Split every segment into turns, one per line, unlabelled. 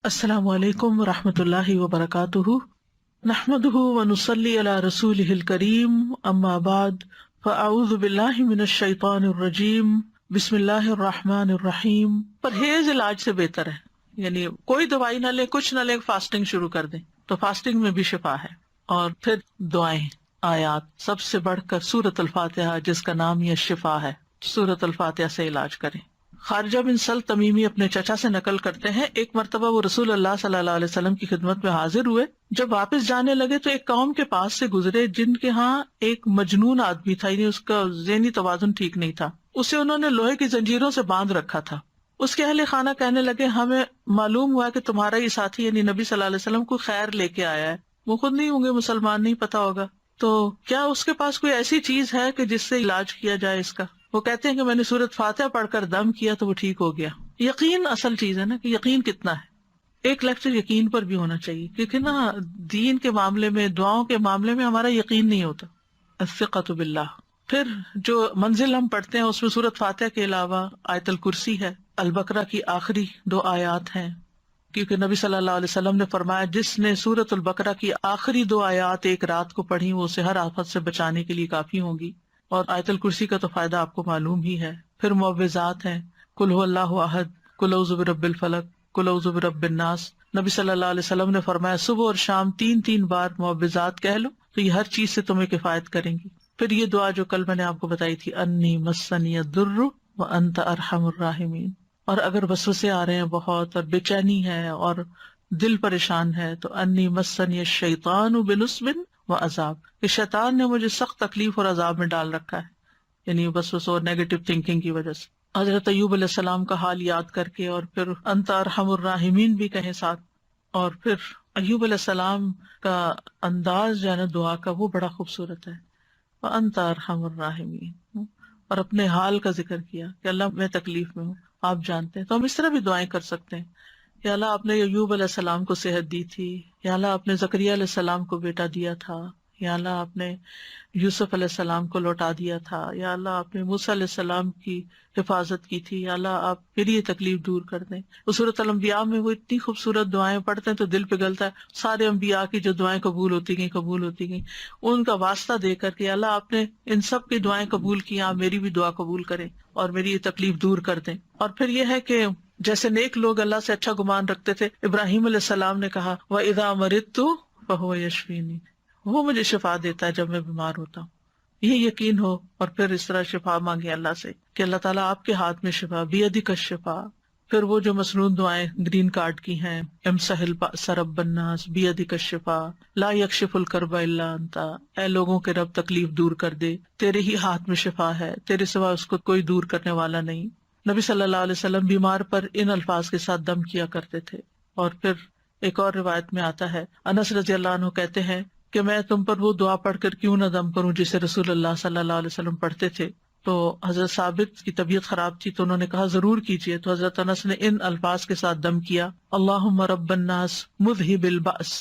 السلام علیکم ورحمۃ اللہ وبرکاتہ، نحمده ونصلی علی رسولہ الکریم، اما بعد فاعوذ باللہ من الشیطان الرجیم، بسم اللہ الرحمن الرحیم۔ پرہیز علاج سے بہتر ہے، یعنی کوئی دوائی نہ لے، کچھ نہ لے، فاسٹنگ شروع کر دیں تو فاسٹنگ میں بھی شفا ہے۔ اور پھر دعائیں، آیات، سب سے بڑھ کر سورۃ الفاتحہ جس کا نام یہ شفا ہے، سورۃ الفاتحہ سے علاج کریں۔ خارجہ بن سل تمیمی اپنے چچا سے نقل کرتے ہیں، ایک مرتبہ وہ رسول اللہ صلی اللہ علیہ وسلم کی خدمت میں حاضر ہوئے۔ جب واپس جانے لگے تو ایک قوم کے پاس سے گزرے جن کے ہاں ایک مجنون آدمی تھا، یعنی اس کا ذہنی توازن ٹھیک نہیں تھا۔ اسے انہوں نے لوہے کی زنجیروں سے باندھ رکھا تھا۔ اس کے اہل خانہ کہنے لگے، ہمیں معلوم ہوا کہ تمہارا یہ ساتھی یعنی نبی صلی اللہ علیہ وسلم کو خیر لے کے آیا ہے، وہ خود نہیں ہوں گے مسلمان، نہیں پتا ہوگا، تو کیا اس کے پاس کوئی ایسی چیز ہے کہ جس سے علاج کیا جائے اس کا؟ وہ کہتے ہیں کہ میں نے سورۃ فاتحہ پڑھ کر دم کیا تو وہ ٹھیک ہو گیا۔ یقین اصل چیز ہے نا، کہ یقین کتنا ہے۔ ایک لیکچر یقین پر بھی ہونا چاہیے، کیونکہ نا دین کے معاملے میں، دعاؤں کے معاملے میں ہمارا یقین نہیں ہوتا۔ الثقۃ باللہ۔ پھر جو منزل ہم پڑھتے ہیں اس میں سورۃ فاتحہ کے علاوہ آیت الکرسی ہے، البقرہ کی آخری 2 آیات ہیں، کیونکہ نبی صلی اللہ علیہ وسلم نے فرمایا جس نے سورۃ البقرہ کی آخری 2 آیات ایک رات کو پڑھی وہ اسے ہر آفت سے بچانے کے لیے کافی ہوں گی۔ اور آیت الکرسی کا تو فائدہ آپ کو معلوم ہی ہے۔ پھر معوذات ہیں، قل هو اللہ احد، قل اعوذ برب الفلق، قل اعوذ برب الناس۔ نبی صلی اللہ علیہ وسلم نے فرمایا صبح اور شام 3 بار معوذات کہہ لو تو یہ ہر چیز سے تمہیں کفایت کریں گی۔ پھر یہ دعا جو کل میں نے آپ کو بتائی تھی، انی مسنی الضر وانت ارحم الراحمین۔ اور اگر وسوسے آ رہے ہیں بہت اور بے چینی ہے اور دل پریشان ہے تو انی مسنی الشیطان بنصب وعذاب، کہ شیطان نے مجھے سخت تکلیف اور عذاب میں ڈال رکھا ہے، یعنی وسوسوں اور نیگیٹو تھنکنگ کی وجہ سے۔ حضرت ایوب علیہ السلام کا حال یاد کر کے اور پھر انت ارحم الراحمین بھی کہیں ساتھ۔ اور پھر ایوب علیہ السلام کا انداز جو ہے نا دعا کا، وہ بڑا خوبصورت ہے، وانت ارحم الراحمین، اور اپنے حال کا ذکر کیا کہ اللہ میں تکلیف میں ہوں، آپ جانتے ہیں۔ تو ہم اس طرح بھی دعائیں کر سکتے ہیں، یا اللہ آپ نے ایوب علیہ السلام کو صحت دی تھی، یا اللہ آپ نے زکریا علیہ السلام کو بیٹا دیا تھا، یا اللہ آپ نے یوسف علیہ السلام کو لوٹا دیا تھا، یا اللہ آپ نے موسیٰ علیہ السلام کی حفاظت کی تھی، یا اللہ آپ میری یہ تکلیف دور کر دیں۔ وہ سورۃ الانبیاء میں وہ اتنی خوبصورت دعائیں پڑھتے ہیں تو دل پگھلتا ہے، سارے انبیاء کی جو دعائیں قبول ہوتی گئیں ان کا واسطہ دے کر کے اللہ آپ نے ان سب کی دعائیں قبول کی، آپ میری بھی دعا قبول کریں اور میری یہ تکلیف دور کر دیں۔ اور پھر یہ ہے کہ جیسے نیک لوگ اللہ سے اچھا گمان رکھتے تھے، ابراہیم علیہ السلام نے کہا وَإِذَا مَرِضْتُ فَهُوَ يَشْفِينِ، وہ مجھے شفا دیتا ہے جب میں بیمار ہوتا ہوں۔ یہ یقین ہو اور پھر اس طرح شفا مانگے اللہ سے کہ اللہ تعالیٰ آپ کے ہاتھ میں شفا، بیدک الشفا۔ پھر وہ جو مسنون دعائیں گرین کارڈ کی ہیں، امسح البأس رب الناس بیدک الشفا، لا یکشف الکرب الا انت، اے لوگوں کے رب تکلیف دور کر دے، تیرے ہی ہاتھ میں شفا ہے، تیرے سوا اس کو کوئی دور کرنے والا نہیں۔ نبی صلی اللہ علیہ وسلم بیمار پر ان الفاظ کے ساتھ دم کیا کرتے تھے۔ اور پھر ایک اور روایت میں آتا ہے، انس رضی اللہ عنہ کہتے ہیں کہ میں تم پر وہ دعا پڑھ کر کیوں نہ دم کروں جسے رسول اللہ صلی اللہ علیہ وسلم پڑھتے تھے۔ تو حضرت ثابت کی طبیعت خراب تھی تو انہوں نے کہا ضرور کیجیے، تو حضرت انس نے ان الفاظ کے ساتھ دم کیا، اللہم رب الناس مذہب البأس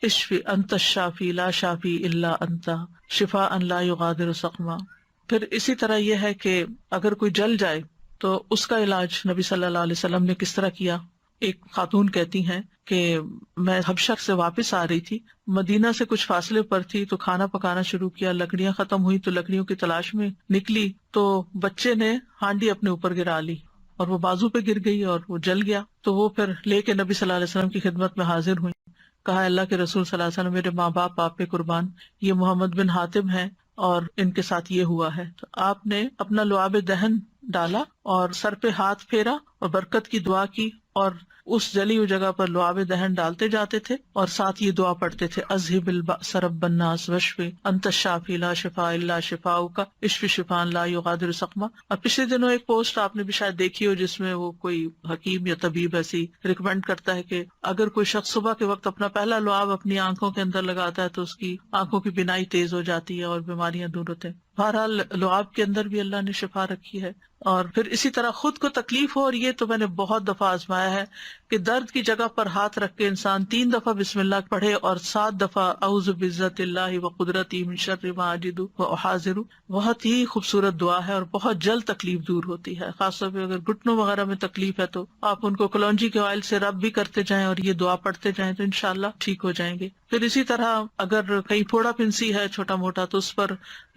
اشفی انت الشافی لا شافی الا انت شفاء لا یغادر سقما۔ پھر اسی طرح یہ ہے کہ اگر کوئی جل جائے تو اس کا علاج نبی صلی اللہ علیہ وسلم نے کس طرح کیا۔ ایک خاتون کہتی ہیں کہ میں حبشہ سے واپس آ رہی تھی، مدینہ سے کچھ فاصلے پر تھی، تو کھانا پکانا شروع کیا، لکڑیاں ختم ہوئی تو لکڑیوں کی تلاش میں نکلی تو بچے نے ہانڈی اپنے اوپر گرا لی اور وہ بازو پہ گر گئی اور وہ جل گیا۔ تو وہ پھر لے کے نبی صلی اللہ علیہ وسلم کی خدمت میں حاضر ہوئی، کہا اللہ کے رسول صلی اللہ علیہ وسلم میرے ماں باپ آپ پہ قربان، یہ محمد بن حاتم ہیں اور ان کے ساتھ یہ ہوا ہے۔ تو آپ نے اپنا لعاب دہن ڈالا اور سر پہ ہاتھ پھیرا اور برکت کی دعا کی، اور اس جلی ہوئی جگہ پر لعاب دہن ڈالتے جاتے تھے اور ساتھ یہ دعا پڑھتے تھے، اذہب البأس رب الناس واشف انت الشافی لا شفاء الا شفاؤک اشف شفاء لا یغادر سقما۔ اور پچھلے دنوں ایک پوسٹ آپ نے بھی شاید دیکھی ہو جس میں وہ کوئی حکیم یا طبیب ایسی ریکمینڈ کرتا ہے کہ اگر کوئی شخص صبح کے وقت اپنا پہلا لعاب اپنی آنکھوں کے اندر لگاتا ہے تو اس کی آنکھوں کی بینائی تیز ہو جاتی ہے اور بیماریاں دور ہوتے ہیں۔ بہرحال لعاب کے اندر بھی اللہ نے شفا رکھی ہے۔ اور پھر اسی طرح خود کو تکلیف ہو، اور یہ تو میں نے بہت دفعہ آزمایا ہے کہ درد کی جگہ پر ہاتھ رکھ کے انسان 3 دفعہ بسم اللہ پڑھے اور 7 دفعہ اعوذ بعزت اللہ وقدرتی من شر ما اجد واحاذر. بہت ہی خوبصورت دعا ہے اور بہت جلد تکلیف دور ہوتی ہے. خاص طور پہ اگر گھٹنوں وغیرہ میں تکلیف ہے تو آپ ان کو کلونجی کے آئل سے رب بھی کرتے جائیں اور یہ دعا پڑھتے جائیں تو انشاءاللہ ٹھیک ہو جائیں گے. پھر اسی طرح اگر کہیں پھوڑا پھنسی ہے چھوٹا موٹا تو اس پر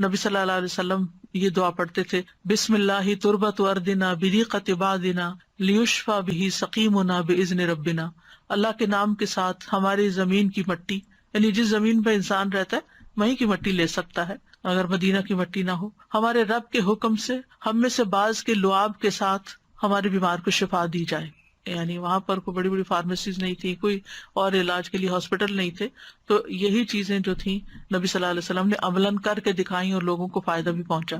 نبی صلی اللہ علیہ وسلم یہ دعا پڑھتے تھے، بسم اللہ تربت اردنا بریقت بعدنا لیشفی بہ سقیمنا باذن ربنا. اللہ کے نام کے ساتھ ہماری زمین کی مٹی، یعنی جس زمین پہ انسان رہتا ہے وہیں کی مٹی لے سکتا ہے اگر مدینہ کی مٹی نہ ہو. ہمارے رب کے حکم سے ہم میں سے بعض کے لعاب کے ساتھ ہمارے بیمار کو شفا دی جائے. یعنی وہاں پر کوئی بڑی بڑی فارمیسیز نہیں تھی، کوئی اور علاج کے لیے ہاسپٹل نہیں تھے، تو یہی چیزیں جو تھیں نبی صلی اللہ علیہ وسلم نے عملاً کر کے دکھائیں اور لوگوں کو فائدہ بھی پہنچا.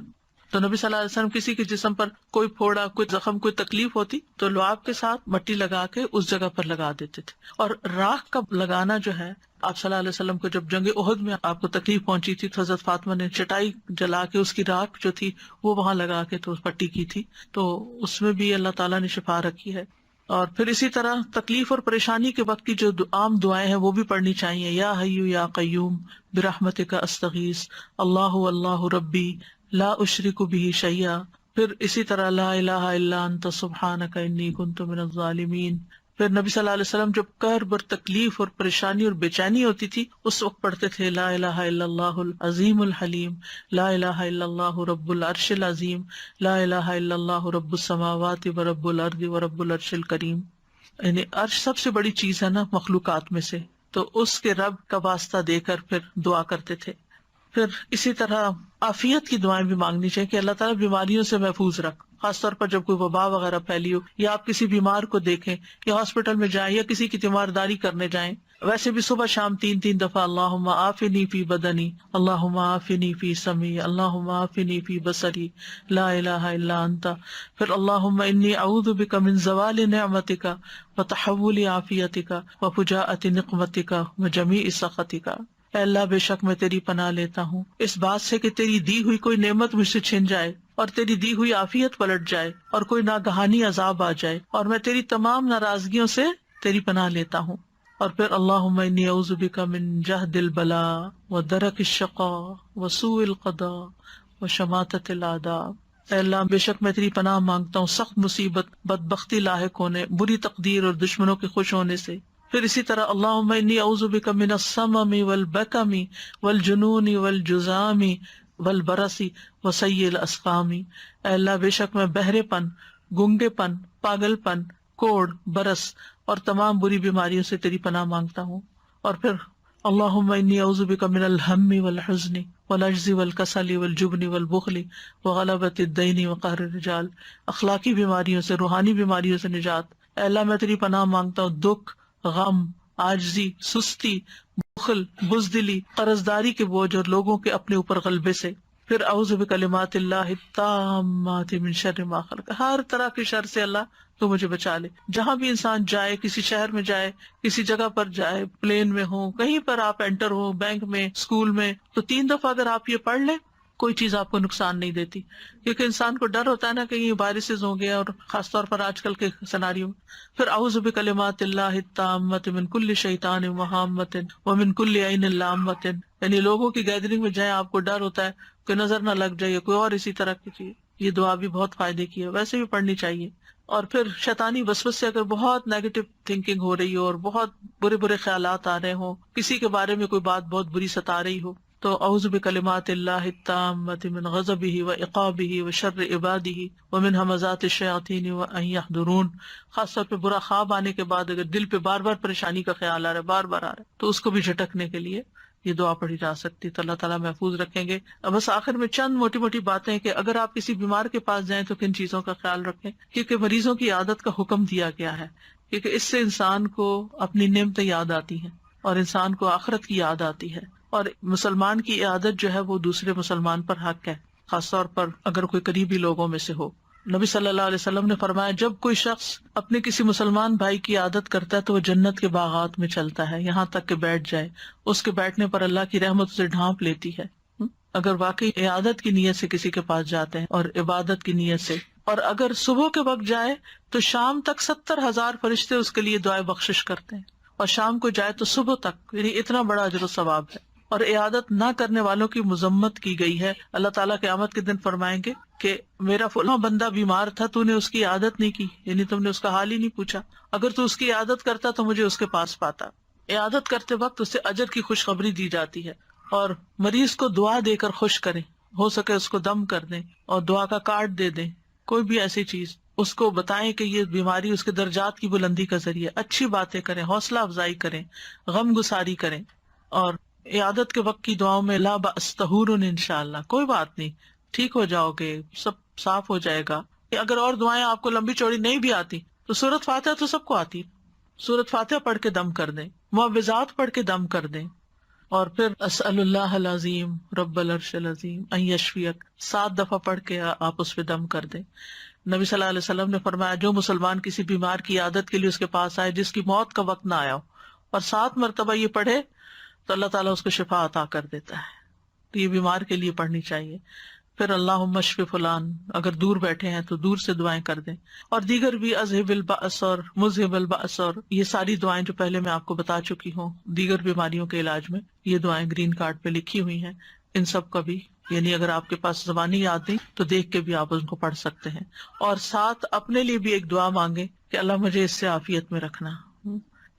تو نبی صلی اللہ علیہ وسلم کسی کے جسم پر کوئی پھوڑا، کوئی زخم، کوئی تکلیف ہوتی تو لعاب کے ساتھ مٹی لگا کے اس جگہ پر لگا دیتے تھے. اور راکھ کا لگانا جو ہے، آپ صلی اللہ علیہ وسلم کو جب جنگ احد میں آپ کو تکلیف پہنچی تھی تو حضرت فاطمہ نے چٹائی جلا کے اس کی راکھ جو تھی وہ وہاں لگا کے تو پٹی کی تھی، تو اس میں بھی اللہ تعالیٰ نے شفا رکھی ہے. اور پھر اسی طرح تکلیف اور پریشانی کے وقت کی جو عام دعائیں ہیں وہ بھی پڑھنی چاہیے. یا حی یا قیوم برحمتک استغیث اللہ اللہ ربی لا اشرک بہ شیئا. پھر اسی طرح لا الہ الا انت سبحانک انی کنت من الظالمین. پھر نبی صلی اللہ علیہ وسلم جب کرب اور تکلیف اور پریشانی اور بے چینی ہوتی تھی اس وقت پڑھتے تھے لا الہ الا اللہ العظیم الحلیم، لا الہ الا اللہ رب العرش العظیم، لا الہ الا اللہ رب السماوات ورب الارض ورب العرش الکریم. یعنی عرش سب سے بڑی چیز ہے نا مخلوقات میں سے، تو اس کے رب کا واسطہ دے کر پھر دعا کرتے تھے. پھر اسی طرح عافیت کی دعائیں بھی مانگنی چاہیے کہ اللہ تعالیٰ بیماریوں سے محفوظ رکھ، خاص طور پر جب کوئی وبا وغیرہ پھیلی ہو یا آپ کسی بیمار کو دیکھیں یا ہاسپٹل میں جائیں یا کسی کی تیمارداری کرنے جائیں. ویسے بھی صبح شام 3 دفعہ اللہم عافنی فی بدنی، اللہم عافنی فی سمعی، اللہم عافنی فی بصری، لا الہ الا انت. پھر اللہم انی اعوذ بک من زوال نعمتک وتحول عافیتک وفجاءۃ نقمتک وجمیع سخطک. اے اللہ بے شک میں تیری پناہ لیتا ہوں اس بات سے کہ تیری دی ہوئی کوئی نعمت مجھ سے چھن جائے اور تیری دی ہوئی عافیت پلٹ جائے اور کوئی ناگہانی عذاب آ جائے، اور میں تیری تمام ناراضگیوں سے تیری پناہ لیتا ہوں. اور پھر اللہم انی اعوذ بک من جہد البلاء ودرک الشقاء وسوء القضاء وشماتۃ الاعداء. اے اللہ بے شک میں تیری پناہ مانگتا ہوں سخت مصیبت، بدبختی لاحق ہونے، بری تقدیر اور دشمنوں کے خوش ہونے سے. پھر اسی طرح اللہم انی اعوذ بک من السمم والبکم والجنون والجذام والبرص وسیء الاسقام. اے اللہ بے شک میں بہرے پن، گنگے پن، پاگل پن، کوڑ، برس اور تمام بری بیماریوں سے تیری پناہ مانگتا ہوں. اور پھر اللہم انی اعوذ بک من الہم والحزن والعجز والکسل والجبن والبخل وغلبۃ الدین وقہر الرجال. اخلاقی بیماریوں سے، روحانی بیماریوں سے نجات. اے اللہ میں تیری پناہ مانگتا ہوں دکھ، غم، عاجزی، سستی، بخل، بزدلی، قرضداری کے بوجھ اور لوگوں کے اپنے اوپر غلبے سے. پھر اعوذ بکلمات اللہ التامات من شر ما خلق. ہر طرح کے شر سے اللہ تو مجھے بچا لے. جہاں بھی انسان جائے، کسی شہر میں جائے، کسی جگہ پر جائے، پلین میں ہو، کہیں پر آپ انٹر ہو، بینک میں، اسکول میں، تو 3 دفعہ اگر آپ یہ پڑھ لیں کوئی چیز آپ کو نقصان نہیں دیتی. کیونکہ انسان کو ڈر ہوتا ہے نا کہ یہ وائرسز ہوں گے، اور خاص طور پر آج کل کے سیناریو میں. پھر اعوذ بکلمات اللہ التامات من کل شیطان وہامۃ ومن کل عین لامۃ. یعنی لوگوں کی گیدرنگ میں جائیں آپ کو ڈر ہوتا ہے کہ نظر نہ لگ جائے، کوئی اور اسی طرح کی چیز. یہ دعا بھی بہت فائدے کی ہے، ویسے بھی پڑھنی چاہیے. اور پھر شیطانی وسوسے سے اگر بہت نیگیٹو تھنکنگ ہو رہی ہو اور بہت برے برے خیالات آ رہے ہوں، کسی کے بارے میں کوئی بات بہت بری ستا رہی ہو، تو اعوذ بکلمات اللہ التامات من غضبہ وعقابہ وشر عبادہ ومن ہمزات الشیاطین وان یحضرون. خاص طور پہ برا خواب آنے کے بعد اگر دل پہ بار بار پریشانی کا خیال آ رہا ہے، بار بار آ رہا ہے، تو اس کو بھی جھٹکنے کے لیے یہ دعا پڑھی جا سکتی. تو اللہ تعالیٰ محفوظ رکھیں گے. بس آخر میں چند موٹی موٹی باتیں کہ اگر آپ کسی بیمار کے پاس جائیں تو کن چیزوں کا خیال رکھیں، کیونکہ مریضوں کی عادت کا حکم دیا گیا ہے، کیونکہ اس سے انسان کو اپنی نعمتیں یاد آتی ہیں اور انسان کو آخرت کی یاد آتی ہے. اور مسلمان کی عادت جو ہے وہ دوسرے مسلمان پر حق ہے، خاص طور پر اگر کوئی قریبی لوگوں میں سے ہو. نبی صلی اللہ علیہ وسلم نے فرمایا جب کوئی شخص اپنے کسی مسلمان بھائی کی عادت کرتا ہے تو وہ جنت کے باغات میں چلتا ہے یہاں تک کہ بیٹھ جائے. اس کے بیٹھنے پر اللہ کی رحمت اسے ڈھانپ لیتی ہے. اگر واقعی عادت کی نیت سے کسی کے پاس جاتے ہیں اور عبادت کی نیت سے اور اگر صبح کے وقت جائے تو شام تک 70,000 فرشتے اس کے لیے دعائے بخشش کرتے ہیں، اور شام کو جائے تو صبح تک، یعنی اتنا بڑا اجر و ثواب ہے۔ اور عیادت نہ کرنے والوں کی مذمت کی گئی ہے۔ اللہ تعالیٰ قیامت کے دن فرمائیں گے کہ میرا فلاں بندہ بیمار تھا، تو نے اس کی عیادت نہیں کی، یعنی تم نے اس کا حال ہی نہیں پوچھا، اگر تو اس کی عیادت کرتا تو مجھے اس کے پاس پاتا۔ عیادت کرتے وقت اسے اجر کی خوشخبری دی جاتی ہے، اور مریض کو دعا دے کر خوش کریں، ہو سکے اس کو دم کر دیں اور دعا کا کارڈ دے دیں، کوئی بھی ایسی چیز اس کو بتائیں کہ یہ بیماری اس کے درجات کی بلندی کا ذریعہ، اچھی باتیں کریں، حوصلہ افزائی کریں، غم گساری کریں۔ اور عیادت کے وقت کی دعاؤں میں لا بأس طہور انشاءاللہ، کوئی بات نہیں، ٹھیک ہو جاؤ گے، سب صاف ہو جائے گا۔ اگر اور دعائیں آپ کو لمبی چوڑی نہیں بھی آتی تو سورۃ فاتحہ تو سب کو آتی، سورۃ فاتحہ پڑھ کے دم کر دیں، معوذات پڑھ کے دم کر دیں، اور پھر اسأل اللہ العظیم رب العرش العظیم ان یشفیک 7 دفعہ پڑھ کے آپ اس پہ دم کر دیں۔ نبی صلی اللہ علیہ وسلم نے فرمایا جو مسلمان کسی بیمار کی عیادت کے لیے اس کے پاس آئے جس کی موت کا وقت نہ آیا ہو، اور 7 مرتبہ یہ پڑھے تو اللہ تعالیٰ اس کو شفا عطا کر دیتا ہے۔ تو یہ بیمار کے لیے پڑھنی چاہیے۔ پھر اللہم اشف فلان، اگر دور بیٹھے ہیں تو دور سے دعائیں کر دیں، اور دیگر بھی اذہب البأس اور مذہب البأس، اور یہ ساری دعائیں جو پہلے میں آپ کو بتا چکی ہوں دیگر بیماریوں کے علاج میں، یہ دعائیں گرین کارڈ پہ لکھی ہوئی ہیں، ان سب کا بھی یعنی اگر آپ کے پاس زبانی یاد نہیں تو دیکھ کے بھی آپ ان کو پڑھ سکتے ہیں۔ اور ساتھ اپنے لیے بھی ایک دعا مانگیں کہ اللہ مجھے اس سے عافیت میں رکھنا،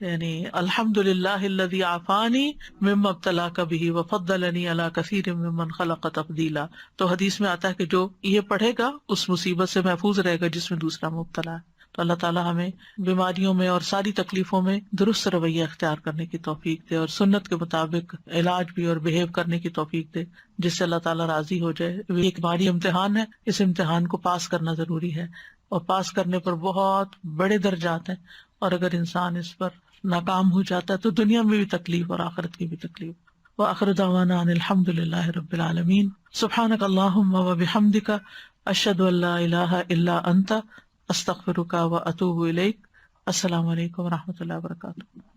یعنی الحمدللہ الذی عافانی مما ابتلاک بہ وفضلنی علی کثیر ممن خلق تفضیلا۔ تو حدیث میں آتا ہے کہ جو یہ پڑھے گا اس مصیبت سے محفوظ رہے گا جس میں دوسرا مبتلا ہے۔ تو اللہ تعالیٰ ہمیں بیماریوں میں اور ساری تکلیفوں میں درست رویہ اختیار کرنے کی توفیق دے، اور سنت کے مطابق علاج بھی اور بہیو کرنے کی توفیق دے جس سے اللہ تعالیٰ راضی ہو جائے۔ یہ ایک باری امتحان ہے، اس امتحان کو پاس کرنا ضروری ہے، اور پاس کرنے پر بہت بڑے درجات ہیں، اور اگر انسان اس پر ناکام ہو جاتا ہے تو دنیا میں بھی تکلیف اور آخرت کی بھی تکلیف۔ وآخر دعوانا ان الحمد للہ رب العالمین۔ سبحانک اللہم وبحمدک، اشہد ان لا الہ الا انت، استغفرک واتوب الیک۔ السلام علیکم ورحمۃ اللہ وبرکاتہ۔